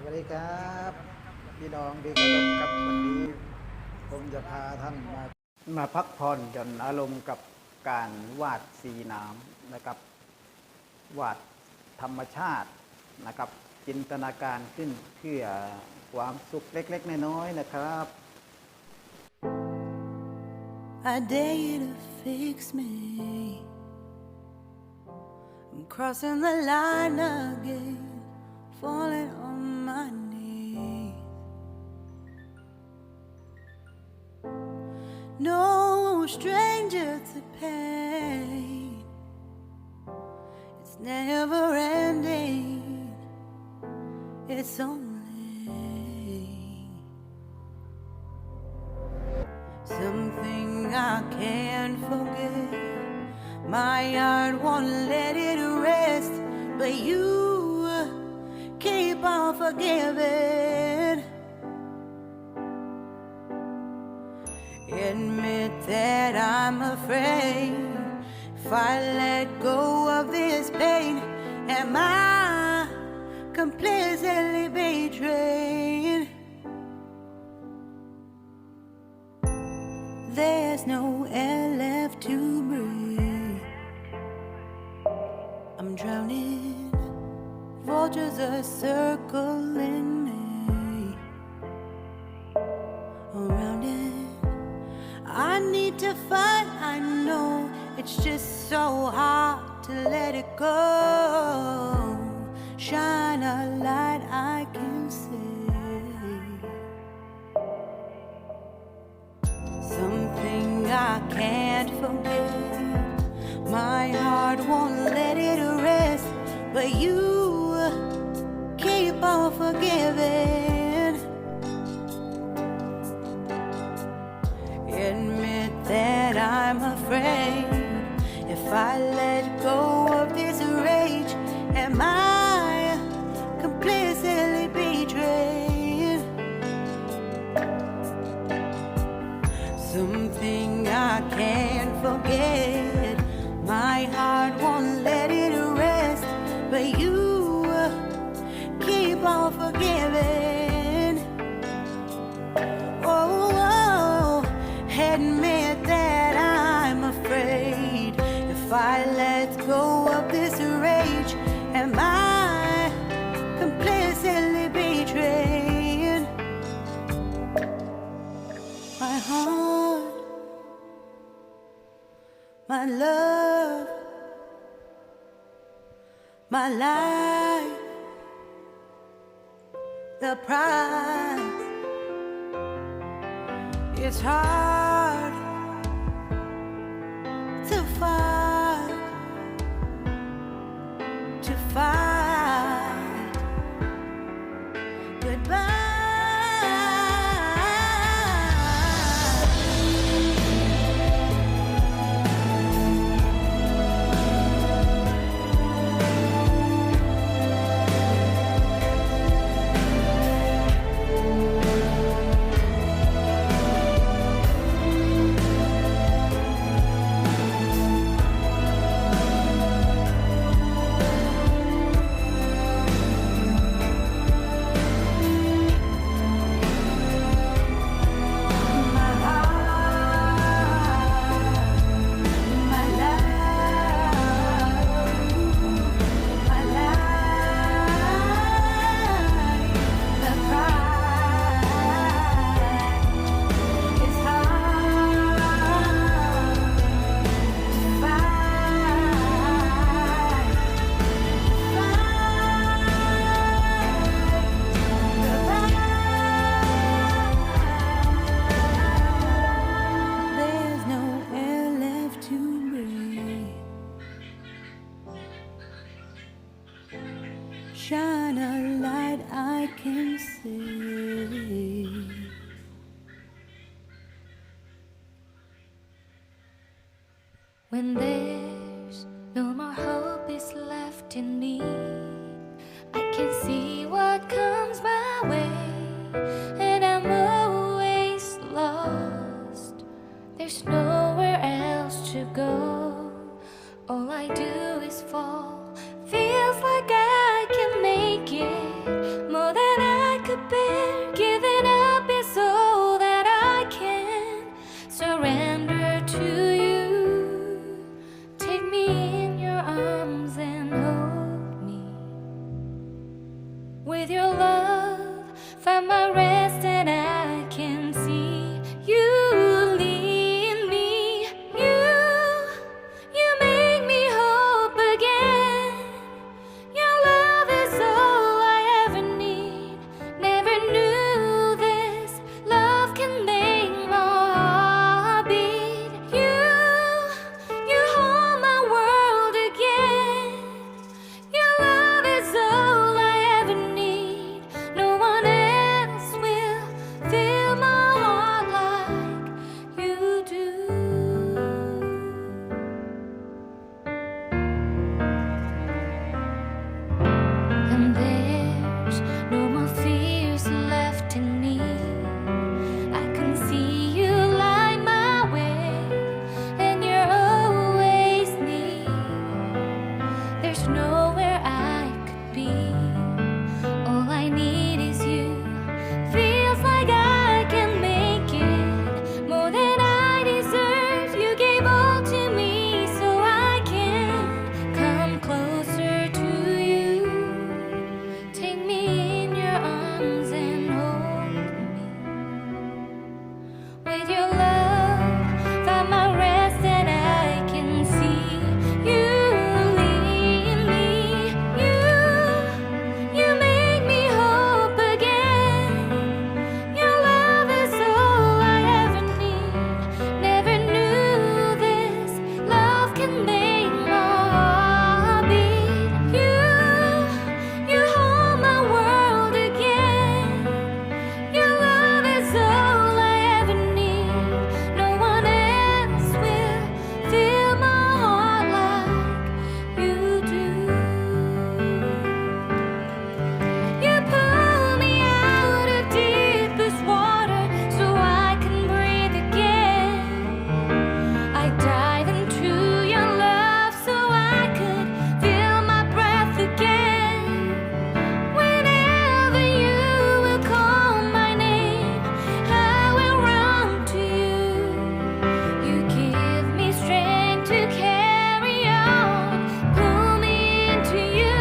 วัสดีครับพี่น้องที่เคารพครับวันนี้ผมจะพาท่านมาพักผ่อนหย่อนอารมณ์กับการวาดสีน้ำนะครับวาดธรรมชาตินะครับจินตนาการขึ้นเพื่อความสุขเล็กๆน้อยๆนะครับ I dare you to fix me. I'm crossing the line again, falling on my knees. No stranger to pain. It's never ending. It's only.Something I can't forget. My heart won't let it rest, but you keep on forgiving. Admit that I'm afraid. If I let go of this pain, am I completely betrayed?There's no air left to breathe. I'm drowning. Vultures are circling me. Around it, I need to fight. I know it's just so hard to let it go. Shine a light I can see.Something I can't forget. My heart won't let it rest, but you keep on forgiving. Admit that I'm afraid. If I let go of this rage, am I completely betrayed?Something I can't forget. My heart won't let it rest, but you keep on forgiving. Oh, admit that I'm afraid. If I let go of this rage, am I completely betrayed?My heart, my love, my life, the price. It's hard to fight, fight.Shine a light I can see. When there's no more hope is left in me, I can see what comes my way, and I'm always lost. There's nowhere else to go. All I do is fall. Feels like I can make it more than I With your love, find my rest and I can see you lead me. You make me hope again. Your love is all I ever need. Never knew this love can make my heart beat. You hold my world again. Your love is all I ever need. No one else will fill my heart like you do. And there's no more fears left in me. I can see you light my way, and you're always near. There's nowhere I could be. All I need is you. Feels like I can make it more than I deserve. You gave all to me so I can come closer to you. Take me in your arms and hold me. With your love, find my rest and I can see you lead me. You make me hope again. Your love is all I ever need. Never knew this love can make my heart beat. You hold my world again. Your love is all I ever need. No one else will fill my heart like you do. You pull me out of deepest water so I can breathe again. I dive into your love so I could feel my breath again. Whenever you will call my name, I will run to you. You give me strength to carry on. Pull me into you.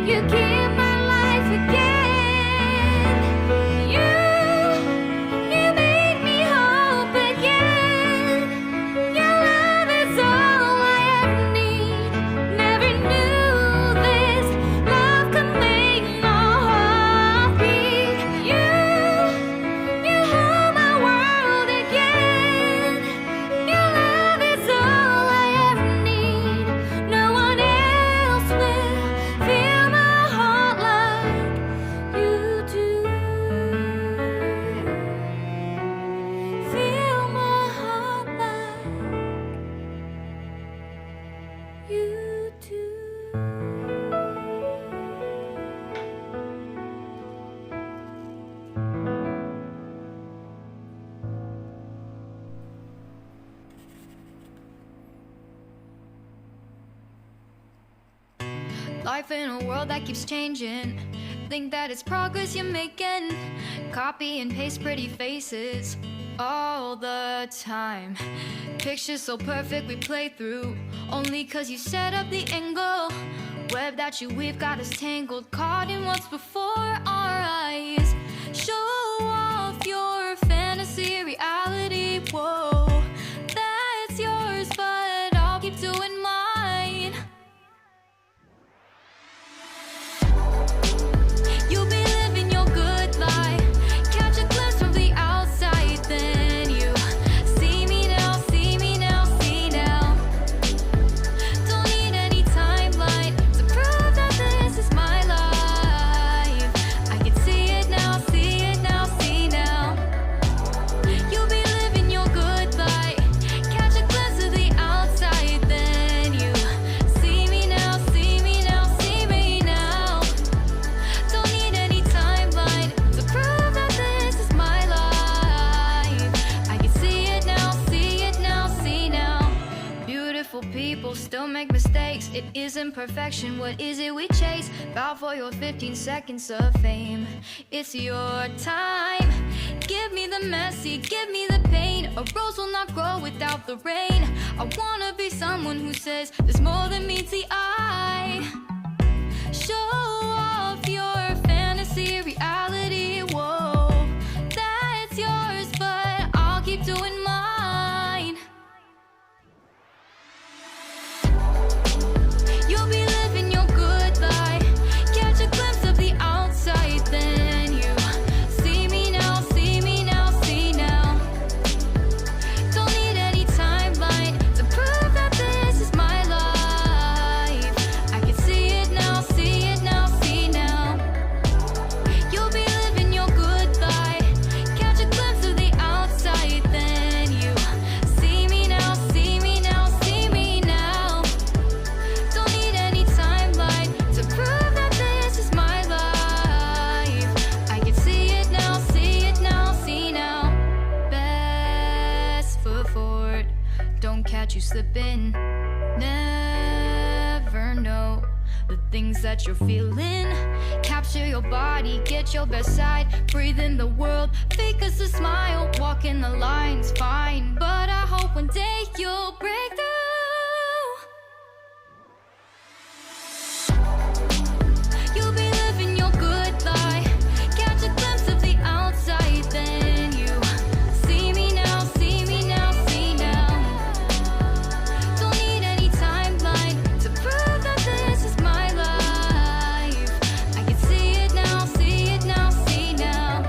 You give my life again. You make me hope again. Your love is all I ever need. Never knew this love could make my heart beat. You hold my world again. Your love is all I ever need. No one else will fill my heart like you do. Fill my heart like you do. Life in a world that keeps changing. Think that it's progress you're making. Copy and paste pretty faces all the time. Pictures so perfect we play through. Only cause you set up the angle. Web that you weave got us tangled. Caught in what's before our eyes. Show off your fantasy reality. Whoa, that's yours, but I'll keep doing mine. You'll be living your good life. Catch a glimpse from the outside, then you see me now, see me now, see now. Don't need any timeline to prove that this is my life. I can see it now, see it now, see now. You'll be living your good life. Catch a glimpse of the outside, then you see me now, see me now, see me now. Don't need any timeline to prove that this is my life. I can see it now, see it now, see now. Beautiful people still make mistakes. It isn't perfection, what is it we chase? Bow for your 15 seconds of fame. It's your time. Give me the messy, give me the pain. A rose will not grow without the rain. I wanna be someone who says there's more than meets the eye. Show off things that you're feeling. Capture your body, get your best side. Breathe in the world, fake us a smile. Walk in the lines, fine. But I hope one day you'll break through. You'll be living your good life. Catch a glimpse of the outside, then you see me now, see me now, see now. Don't need any timeline to prove that this is my life. I can see it now, see it now, see now.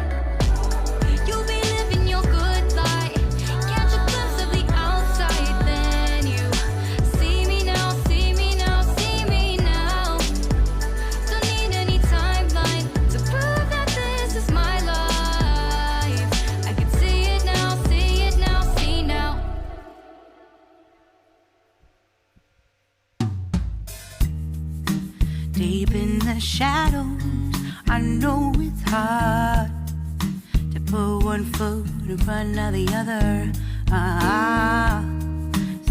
You'll be living your good life. Catch a glimpse of the outside, then you see me now, see me now, see me now. Don't need any timeline to prove that this is my life. I can see it now, see it now, see now. Deep in the shadows, I know it's hard to put one foot in front of the other.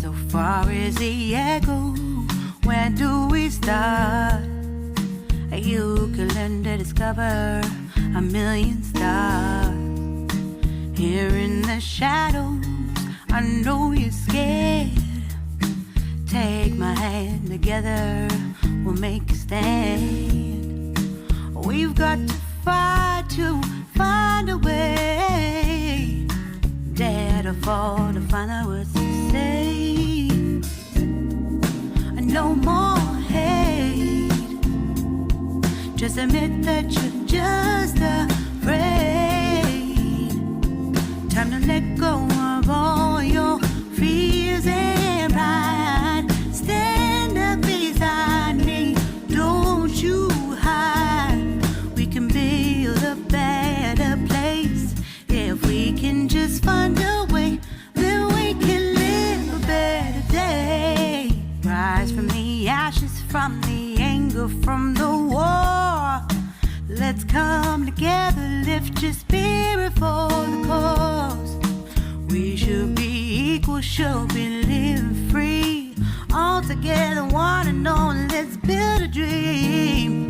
So far as the echo, where do we start? You can learn to discover a million stars. Here in the shadows, I know you're scared. Take my hand together, we'll make a stand. We've got to fight to find a way. Dare to fall to find out what to say. No more hate. Just admit that you're just afraid. Time to let go of all your fears and pride. Stand up beside me, don't you hide. We can build a better place. If we can just find a way, then we can live a better day. Rise from the ashes, from the anger, from the war. Let's come together, lift your spirit for the cause. We should be equal, should be living free. All together, one and all, let's build a dream.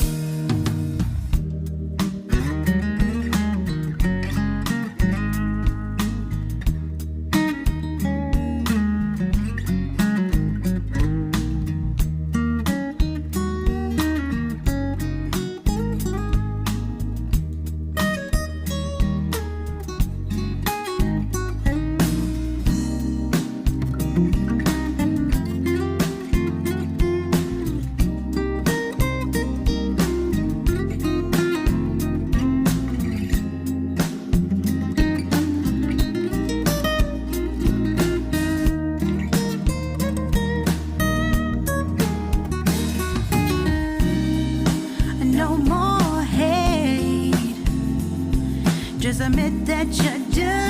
Just admit that you're just